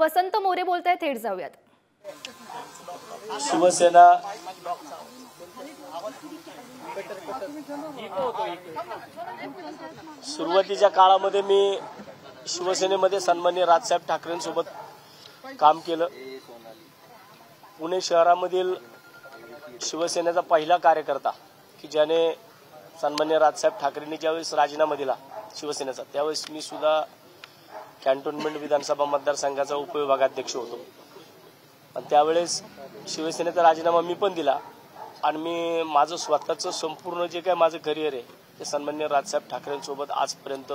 वसंत मोरे बोलताय, थेट जाऊयात. शिवसेना सुरुवातीच्या काळामध्ये मी शिवसेनेमध्ये सन्माननीय राजसाहेब ठाकरेंसोबत काम केलं. पुणे शहरामधील शिवसेनेचा पहिला कार्यकर्ता की ज्याने सन्माननीय राजसाहेब ठाकरेंनी ज्यावेळेस राजीनामा दिला शिवसेनेचा, त्यावेळेस मी सुद्धा कॅन्टोन्मेंट विधानसभा मतदारसंघाचा उपविभागाध्यक्ष होतो. आणि त्यावेळेस शिवसेनेचा राजीनामा मी पण दिला आणि मी माझं स्वतःचं संपूर्ण जे काय माझं करिअर आहे ते सन्माननीय राजसाहेब ठाकरेंसोबत आजपर्यंत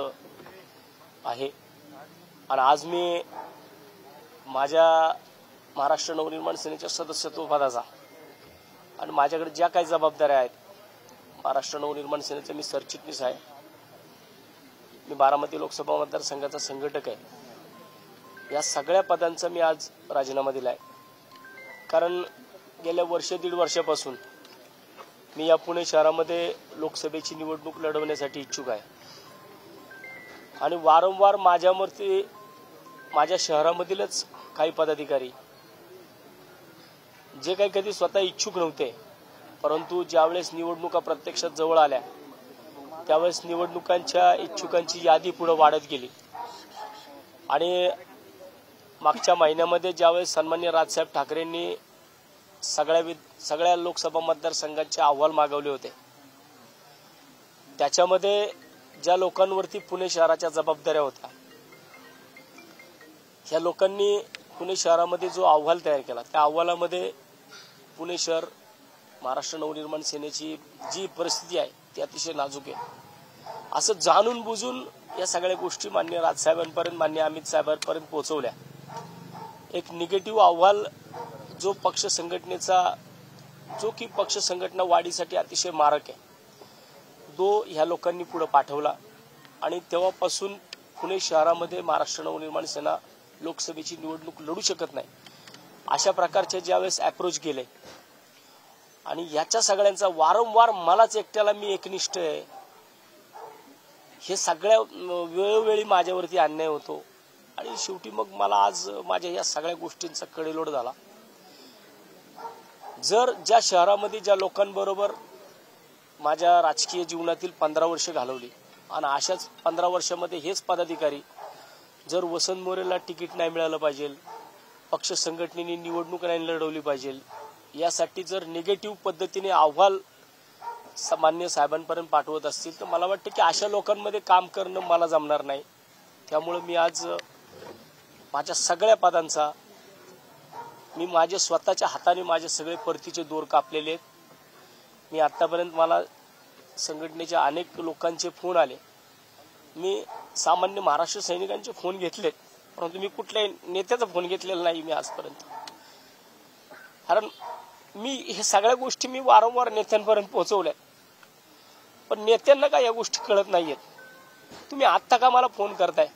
आहे. आणि आज मी माझ्या महाराष्ट्र नवनिर्माण सेनेच्या सदस्यत्व पदाचा आणि माझ्याकडे ज्या काही जबाबदाऱ्या आहेत, महाराष्ट्र नवनिर्माण सेनेचे मी सरचिटणीस आहे, मी बारामती लोकसभा मतदारसंघाचा संघटक आहे, या सगळ्या पदांचा मी आज राजीनामा दिला आहे. कारण गेल्या दीड वर्षापासून मी या पुणे शहरामध्ये लोकसभेची निवडणूक लढवण्यासाठी इच्छुक आहे. आणि वारंवार माझ्यावरती माझ्या शहरामधीलच काही पदाधिकारी जे काही कधी स्वतः इच्छुक नव्हते, परंतु ज्यावेळेस निवडणुका प्रत्यक्षात जवळ आल्या त्यावेळेस निवडणुकांच्या इच्छुकांची यादी पुढे वाढत गेली. आणि मागच्या महिन्यामध्ये ज्यावेळेस सन्माननीय राजसाहेब ठाकरेंनी सगळ्या लोकसभा मतदारसंघांचे अहवाल मागवले होते, त्याच्यामध्ये ज्या लोकांवरती पुणे शहराच्या जबाबदाऱ्या होत्या, ह्या लोकांनी पुणे शहरामध्ये जो अहवाल तयार केला त्या अहवालामध्ये पुणे शहर महाराष्ट्र नवनिर्माण सेनेची जी परिस्थिती आहे ती अतिशय नाजूक आहे असं जाणून बुजून या सगळ्या गोष्टी माननीय राजसाहेबांपर्यंत, माननीय अमित साहेबांपर्यंत पोहोचवल्या. एक निगेटिव्ह अहवाल जो पक्ष संघटना वाढीसाठी अतिशय मारक आहे, तो ह्या लोकांनी पुढे पाठवला. आणि तेव्हापासून पुणे शहरामध्ये महाराष्ट्र नवनिर्माण सेना लोकसभेची निवडणूक लढू शकत नाही अशा प्रकारचे ज्यावेळेस अप्रोच गेले. आणि याच्या सगळ्यांचा वारंवार मलाच एकट्याला मी एकनिष्ठ आहे हे सगळ्या वेळोवेळी माझ्यावरती अन्याय होतो. आणि शेवटी मग मला आज माझ्या या सगळ्या गोष्टींचा कडेलोट झाला. जर ज्या शहरामध्ये ज्या लोकांबरोबर माझ्या राजकीय जीवनातील 15 वर्ष घालवली आणि अशाच 15 वर्षामध्ये हेच पदाधिकारी जर वसंत मोरेला तिकीट नाही मिळालं पाहिजे, पक्ष संघटनेने निवडणूक नाही लढवली पाहिजे, यासाठी जर निगेटिव्ह पद्धतीने अहवाल माननीय साहेबांपर्यंत पाठवत असतील तर मला वाटतं की अशा लोकांमध्ये काम करणं मला जमणार नाही. त्यामुळे मी आज माझ्या सगळ्या पदांचा मी माझ्या स्वतःच्या हाताने माझे सगळे परतीचे दोर कापलेले आहेत. मी आतापर्यंत मला संघटनेच्या अनेक लोकांचे फोन आले, मी सामान्य महाराष्ट्र सैनिकांचे फोन घेतलेत, परंतु मी कुठल्याही नेत्याचा फोन घेतलेला नाही मी आजपर्यंत. कारण मी हे सगळ्या गोष्टी मी वारंवार नेत्यांपर्यंत पोहोचवल्या, पण नेत्यांना काय या गोष्टी कळत नाहीयेत. तुम्ही आत्ता का मला फोन करताय?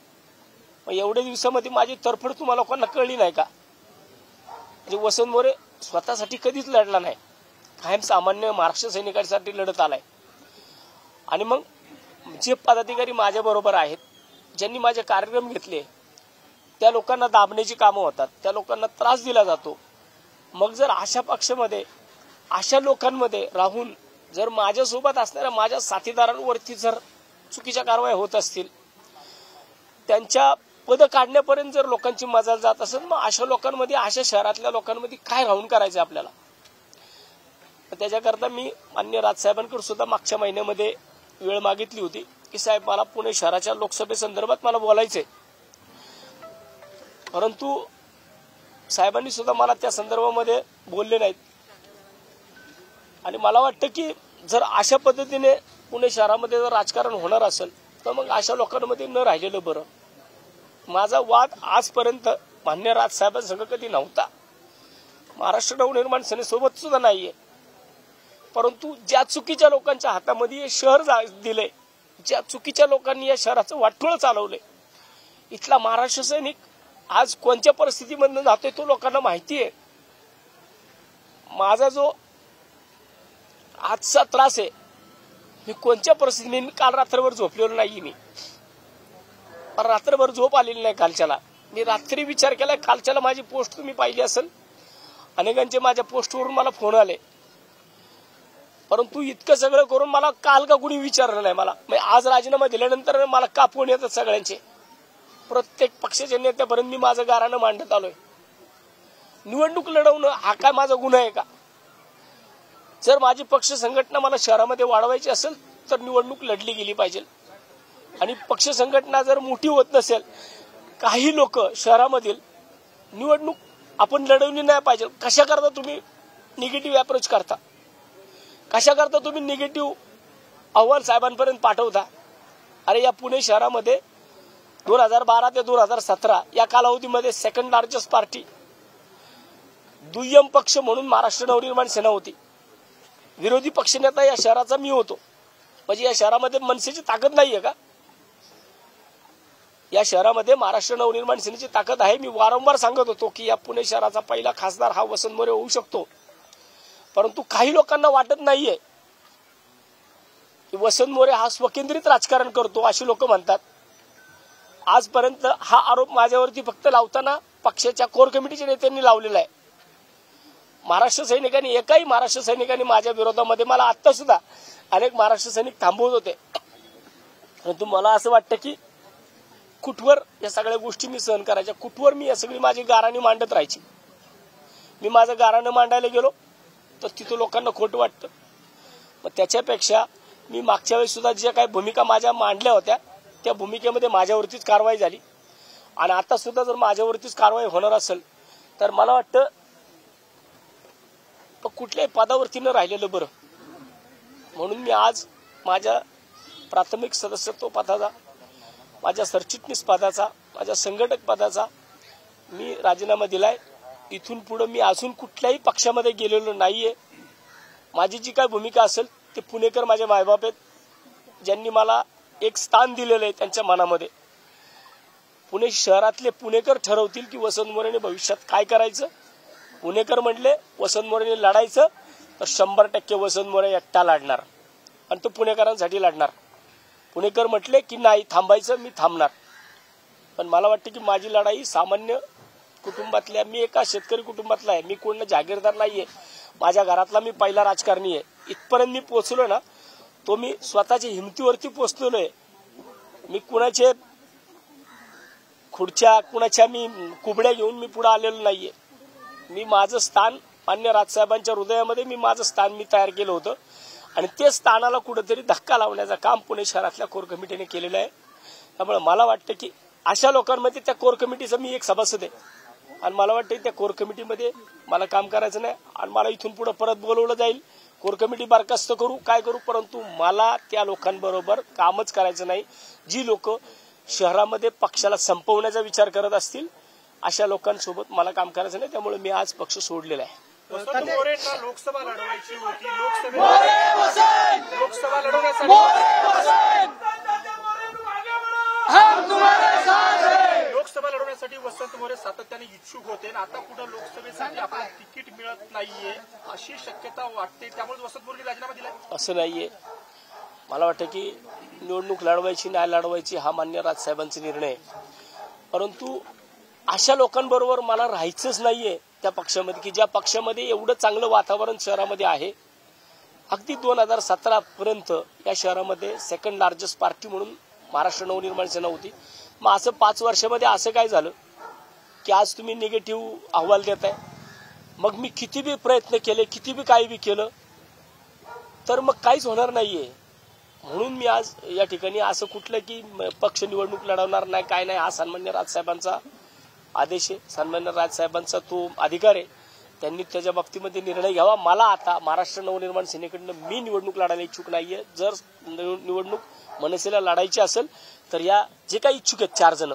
मग एवढ्या दिवसामध्ये माझी तरफड तुम्हाला लोकांना कळली नाही का? म्हणजे वसंत मोरे स्वतःसाठी कधीच लढला नाही, कायम सामान्य महाराष्ट्र सैनिकांसाठी लढत आलाय. आणि मग जे पदाधिकारी माझ्या बरोबर आहेत, ज्यांनी माझे कार्यक्रम घेतले, त्या लोकांना दाबण्याची कामं होतात, त्या लोकांना त्रास दिला जातो. मग जर अशा पक्षामध्ये अशा लोकांमध्ये राहून जर माझ्यासोबत असणाऱ्या माझ्या साथीदारांवरती जर चुकीच्या कारवाया होत असतील, त्यांच्या पद काढण्यापर्यंत जर लोकांची मजाल जात असेल, मग अशा लोकांमध्ये, अशा शहरातल्या लोकांमध्ये काय राहून करायचं आपल्याला? त्याच्याकरता मी माननीय राजसाहेबांकडे सुद्धा मागच्या महिन्यामध्ये वेळ मागितली होती की साहेब मला पुणे शहराच्या लोकसभेसंदर्भात मला बोलायचंय. परंतु साहेबांनी सुद्धा मला त्या संदर्भामध्ये बोलले नाहीत. आणि मला वाटतं की जर अशा पद्धतीने पुणे शहरामध्ये जर राजकारण होणार असेल तर मग अशा लोकांमध्ये न राहिलेलं बरं. माझा वाद आजपर्यंत मान्य राजसाहेबांसंग कधी नव्हता, महाराष्ट्र नवनिर्माण सेनेसोबत सुद्धा नाहीये. परंतु ज्या चुकीच्या लोकांच्या हातामध्ये हे शहर दिले, ज्या चुकीच्या लोकांनी या शहराचं वाटोळं चालवलंय, इथला महाराष्ट्र सैनिक आज कोणत्या परिस्थितीमधून जातोय तो लोकांना माहिती आहे. माझा जो आजचा त्रास आहे, मी कोणत्या परिस्थितीने काल रात्रभर झोपलेलो नाही. मी रात्रभर झोप आलेली नाही कालच्याला. मी रात्री विचार केला, कालच्याला माझी पोस्ट तुम्ही पाहिली असेल, अनेकांचे माझ्या पोस्टवरून मला फोन आले, परंतु इतकं सगळं करून मला काल का कुणी विचारलं नाही. मला आज राजीनामा दिल्यानंतर मला का फोन येतात सगळ्यांचे, प्रत्येक पक्षाच्या नेत्यापर्यंत मी माझं गाऱ्हाणं मांडत आलोय. निवडणूक लढवणं हा काय माझा गुन्हा आहे का? जर माझी पक्ष संघटना मला शहरामध्ये वाढवायची असेल तर निवडणूक लढली गेली पाहिजे. आणि पक्ष संघटना जर मोठी होत नसेल, काही लोक शहरामधील निवडणूक आपण लढवली नाही पाहिजे. कशा करता तुम्ही निगेटिव्ह अप्रोच करता, कशा करता तुम्ही निगेटिव्ह अहवाल साहेबांपर्यंत पाठवता. अरे या पुणे शहरामध्ये 2012 ते 2017 या कालावधीमध्ये सेकंड लार्जेस्ट पार्टी, दुय्यम पक्ष म्हणून महाराष्ट्र नवनिर्माण सेना होती. विरोधी पक्षनेता या शहराचा मी होतो. म्हणजे या शहरामध्ये मनसेची ताकद नाहीये का? या शहरामध्ये महाराष्ट्र नवनिर्माण सेनेची ताकद आहे. मी वारंवार सांगत होतो की या पुणे शहराचा पहिला खासदार हा वसंत मोरे होऊ शकतो. परंतु काही लोकांना वाटत नाहीये की वसंत मोरे हा स्वकेंद्रित राजकारण करतो, अशी लोक म्हणतात. आजपर्यंत हा आरोप माझ्यावरती फक्त लावताना पक्षाच्या कोर कमिटीच्या नेत्यांनी लावलेला आहे. महाराष्ट्र सैनिकांनी, एकाही महाराष्ट्र सैनिकांनी माझ्या विरोधामध्ये, मला आता सुद्धा अनेक महाराष्ट्र सैनिक थांबवत होते, परंतु मला असं वाटतं की कुठवर या सगळ्या गोष्टी मी सहन करायच्या, कुठवर मी या सगळी माझी गाऱ्हाणी मांडत राहायची. मी माझं गाऱ्हाणं मांडायला गेलो तर तिथं लोकांना खोटं वाटतं. मग त्याच्यापेक्षा मी मागच्या वेळेस सुद्धा ज्या काही भूमिका माझ्या मांडल्या होत्या त्या भूमिकेमध्ये माझ्यावरतीच कारवाई झाली. आणि आता सुद्धा जर माझ्यावरतीच कारवाई होणार असेल तर मला वाटतं कुठल्याही पदावरती न राहिलेलं बरं. म्हणून मी आज माझ्या प्राथमिक सदस्यत्व पदाचा, माझ्या सरचिटणीस पदाचा, माझ्या संघटक पदाचा मी राजीनामा दिलाय. इथून पुढे मी अजून कुठल्याही पक्षामध्ये गेलेलो नाहीये. माझी जी काय भूमिका असेल ते पुणेकर माझे मायबाप आहेत, ज्यांनी मला एक स्थान दिलेलं आहे त्यांच्या मनामध्ये. पुणे शहरातले पुणेकर ठरवतील की वसंत मोरेने भविष्यात काय करायचं. पुणेकर म्हटले वसंत मोरेने लढायचं तर 100% वसंत मोरे एकटा लढणार आणि तो पुणेकरांसाठी लढणार. पुणेकर म्हटले की नाही थांबायचं, मी थांबणार. पण मला वाटतं की माझी लढाई सामान्य कुटुंबातल्या, मी एका शेतकरी कुटुंबातला आहे, मी कोण जागीरदार नाहीये. माझ्या घरातला मी पहिला राजकारणी आहे. इथपर्यंत मी पोहोचलो ना, तो मी स्वतःच्या हिमतीवरती पोहोचलेलो आहे. मी कुणाचे खुर्च्या, कुणाच्या मी कुबड्या घेऊन मी पुढे आलेलो नाहीये. मी माझं स्थान मान्य राजसाहेबांच्या हृदयामध्ये मी माझं स्थान मी तयार केलं होतं आणि ते स्थानाला कुठेतरी धक्का लावण्याचं काम पुणे शहरातल्या कोर कमिटीने केलेलं आहे. त्यामुळे मला वाटतं की अशा लोकांमध्ये त्या कोर कमिटीचा मी एक सभासद आहे आणि मला वाटतं त्या कोर कमिटीमध्ये मला काम करायचं नाही आणि मला इथून पुढे परत बोलवलं जाईल. कोर कमिटी बरखास्त करू काय करू, परंतु मला त्या लोकांबरोबर कामच करायचं नाही. जी लोक शहरामध्ये पक्षाला संपवण्याचा विचार करत असतील अशा लोकांसोबत मला काम करायचं नाही. त्यामुळे मी आज पक्ष सोडलेला आहे. लोकसभा लढवायची होती, लोकसभा लढवण्यासाठी वसंत मोरे सातत्याने इच्छुक होते आणि आता पुढे लोकसभेसाठी आपल्याला तिकीट मिळत नाहीये अशी शक्यता वाटते. त्यामुळे वसंत मोरेने राजीनामा दिलाय असं नाहीये. मला वाटतं की निवडणूक लढवायची नाही लढवायची हा मान्य राजसाहेबांचा निर्णय आहे, परंतु अशा लोकांबरोबर मला राहायचंच नाहीये त्या पक्षामध्ये की ज्या पक्षामध्ये एवढं चांगलं वातावरण शहरामध्ये आहे. अगदी 2017 पर्यंत या शहरामध्ये सेकंड लार्जेस्ट पार्टी म्हणून महाराष्ट्र नवनिर्माण सेना होती. मग असं 5 वर्षामध्ये असं काय झालं की आज तुम्ही निगेटिव्ह अहवाल देताय. मग मी किती बी प्रयत्न केले, किती बी काही बी केलं तर मग काहीच होणार नाहीये. म्हणून मी आज या ठिकाणी असं कुठलं की पक्ष निवडणूक लढवणार नाही काय नाही, हा सन्मान्य राजसाहेबांचा आदेश आहे, सन्मान्य राजसाहेबांचा तो अधिकार आहे. त्यांनी त्याच्या बाबतीमध्ये निर्णय घ्यावा. मला आता महाराष्ट्र नवनिर्माण सेनेकडनं मी निवडणूक लढायला इच्छुक नाहीये. जर निवडणूक मनसेला लढायची असेल तर या जे काही इच्छुक आहेत 4 जण,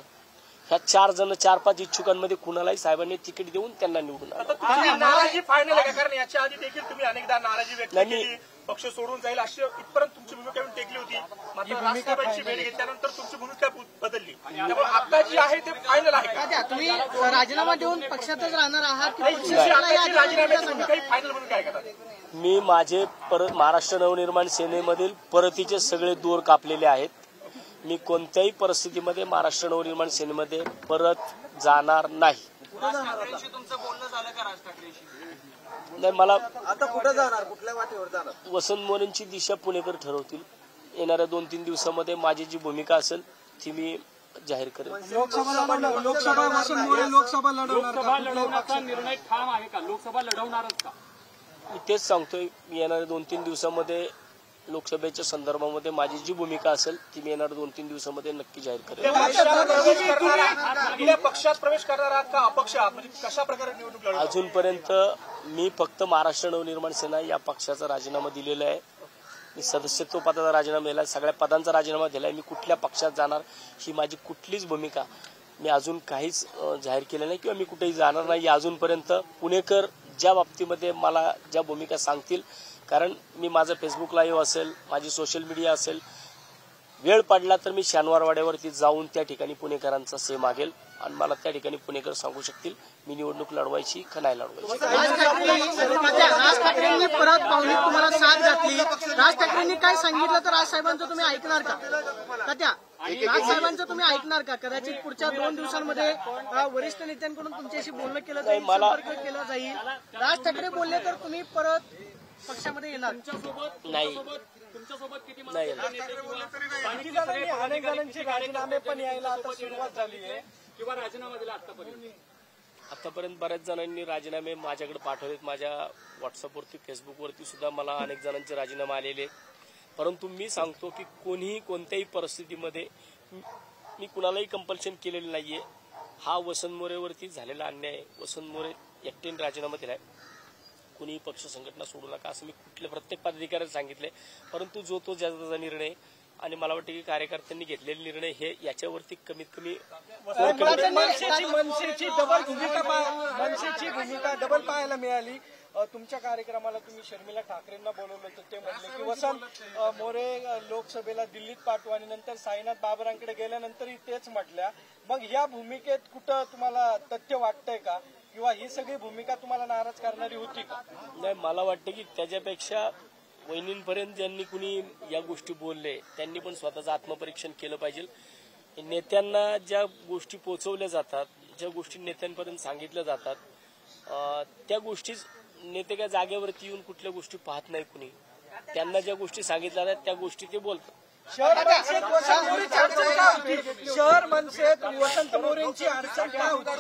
ह्या 4 जण 4-5 इच्छुकांमध्ये कुणालाही साहेबांनी तिकीट देऊन त्यांना निवडून नाराजी फायनल आहे. कारण याच्या आधी देखील तुम्ही अनेकदा नाराजी व्यक्त केली, पक्ष सोडून जाईल अशी इथपर्यंत तुमची भूमिका टेकली होती. मात्र राजसाहेबांची भेट घेतल्यानंतर तुमची भूमिका बदलली. त्यामुळे आता जी आहे ते फायनल आहे का? तुम्ही राजीनामा देऊन पक्षातच राहणार आहात की राजीनाम्याची भूमिका ही फायनल भूमिका आहे का? मी माझे महाराष्ट्र नवनिर्माण सेनेमधील परतीचे सगळे दोर कापलेले आहेत. मी कोणत्याही परिस्थितीमध्ये महाराष्ट्र नवनिर्माण सेनेमध्ये परत जाणार नाही. तुमचं बोलणं झालं का राज ठाकरेशी? नाही, मला आता कुठं जाणार, कुठल्या वाटेवर जाणार? वसंत मोरेंची दिशा पुणेकर ठरवतील. येणाऱ्या 2-3 दिवसामध्ये माझी जी भूमिका असेल ती मी जाहीर करेन. लोकसभा वसंत मोरे लोकसभा लढवण्याचा निर्णय ठाम आहे का? लोकसभा लढवणारच का? मी तेच सांगतोय, मी येणाऱ्या 2-3 दिवसामध्ये लोकसभेच्या संदर्भामध्ये माझी जी भूमिका असेल ती मी येणाऱ्या 2-3 दिवसामध्ये नक्की जाहीर करेन. पक्षात प्रवेश करणार आहात का अपक्ष आहात? म्हणजे कशा प्रकारे निवडणूक लढवणार? अजूनपर्यंत मी फक्त महाराष्ट्र नवनिर्माण सेना या पक्षाचा राजीनामा दिलेला आहे. मी सदस्यत्व पदाचा राजीनामा दिला, सगळ्या पदांचा राजीनामा दिलाय. मी कुठल्या पक्षात जाणार ही माझी कुठलीच भूमिका मी अजून काहीच जाहीर केलं नाही किंवा मी कुठेही जाणार नाही. अजूनपर्यंत पुणेकर ज्या बाबतीमध्ये मला ज्या भूमिका सांगतील, कारण मी माझं फेसबुक लाईव्ह असेल, माझी सोशल मीडिया असेल, वेळ पडला तर मी शनिवारवाड्यावरती जाऊन त्या ठिकाणी पुणेकरांचा से मागेल आणि मला त्या ठिकाणी पुणेकर सांगू शकतील मी निवडणूक लढवायची का नाही लढवायची. राज ठाकरेंनी परत पावली तुम्हाला साथ घातली. राज ठाकरेंनी काय सांगितलं तर राजसाहेबांचं तुम्ही ऐकणार का? राजसाहेबांचं तुम्ही ऐकणार का? कदाचित पुढच्या 2 दिवसांमध्ये वरिष्ठ नेत्यांकडून तुमच्याशी बोलणं केलं जाईल, संपर्क केला जाईल. राज ठाकरे बोलले तर तुम्ही परत पक्षामध्ये येणार? नाही, तुमच्यासोबत किती नाही. अनेक जणांचे राजीनामे पण यायला आता सुरुवात झाली आहे किंवा राजीनामा दिला आतापर्यंत? आतापर्यंत बऱ्याच जणांनी राजीनामे माझ्याकडे पाठवलेत. माझ्या व्हॉट्सअपवरती, फेसबुकवरती सुद्धा मला अनेक जणांचे राजीनामे आलेले. परंतु मी सांगतो की कोणीही कोणत्याही परिस्थितीमध्ये मी कुणालाही कंपल्शन केलेलं नाहीये. हा वसंत मोरेवरती झालेला अन्याय आहे. वसंत मोरे एकट्याने राजीनामा दिलाय. कुणीही पक्ष संघटना सोडू नका असं मी कुठल्या प्रत्येक पदाधिकाऱ्याला सांगितलंय. परंतु जो तो ज्याचा निर्णय आणि मला वाटतं की कार्यकर्त्यांनी घेतलेले निर्णय हे याच्यावरती कमीत कमी मनसेची भूमिका डबल पाहायला मिळाली. तुमच्या कार्यक्रमाला तुम्ही शर्मिला ठाकरेंना बोलवलं होतं, ते म्हटले की वसंत मोरे लोकसभेला दिल्लीत पाठवू आणि नंतर साईनाथ बाबरांकडे गेल्यानंतरही तेच म्हटल्या. मग या भूमिकेत कुठं तुम्हाला तथ्य वाटतंय का, किंवा ही सगळी भूमिका तुम्हाला नाराज करणारी होती का? नाही, मला वाटतं की त्याच्यापेक्षा वहिनींपर्यंत ज्यांनी कुणी या गोष्टी बोलले त्यांनी पण स्वतःचं आत्मपरीक्षण केलं पाहिजे. नेत्यांना ज्या गोष्टी पोचवल्या जातात, ज्या गोष्टी नेत्यांपर्यंत सांगितल्या जातात, त्या गोष्टी नेते काय जागेवरती येऊन कुठल्या गोष्टी पाहत नाही. कुणी त्यांना ज्या गोष्टी सांगितल्या जातात त्या गोष्टी ते बोलतात. शहर मनसेत वसंत मोरेंची अडचण काय होती?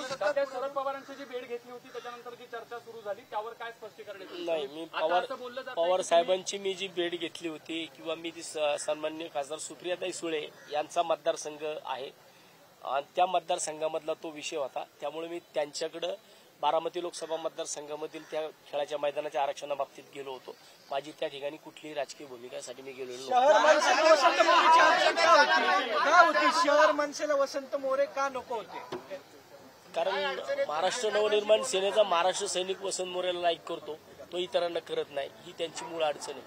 शरद पवारांची जी भेट घेतली होती त्याच्यानंतर जी चर्चा सुरू झाली त्यावर काय स्पष्टीकरण? नाही, मी पवार साहेबांची मी जी भेट घेतली होती किंवा मी ती सन्माननीय खासदार सुप्रियाताई सुळे यांचा मतदारसंघ आहे आणि त्या मतदारसंघामधला तो विषय होता. त्यामुळे मी त्यांच्याकडे बारामती लोकसभा मतदारसंघामधील त्या खेळाच्या मैदानाच्या आरक्षणाबाबतीत गेलो होतो. माझी त्या ठिकाणी कुठलीही राजकीय भूमिकासाठी मी गेलेलो नव्हतो. शहर मनसेला वसंत मोरे का नको होते? कारण महाराष्ट्र नवनिर्माण सेनेचा महाराष्ट्र सैनिक वसंत मोरेला लाईक करतो, तो इतरांना करत नाही. ही त्यांची मूळ अडचण आहे.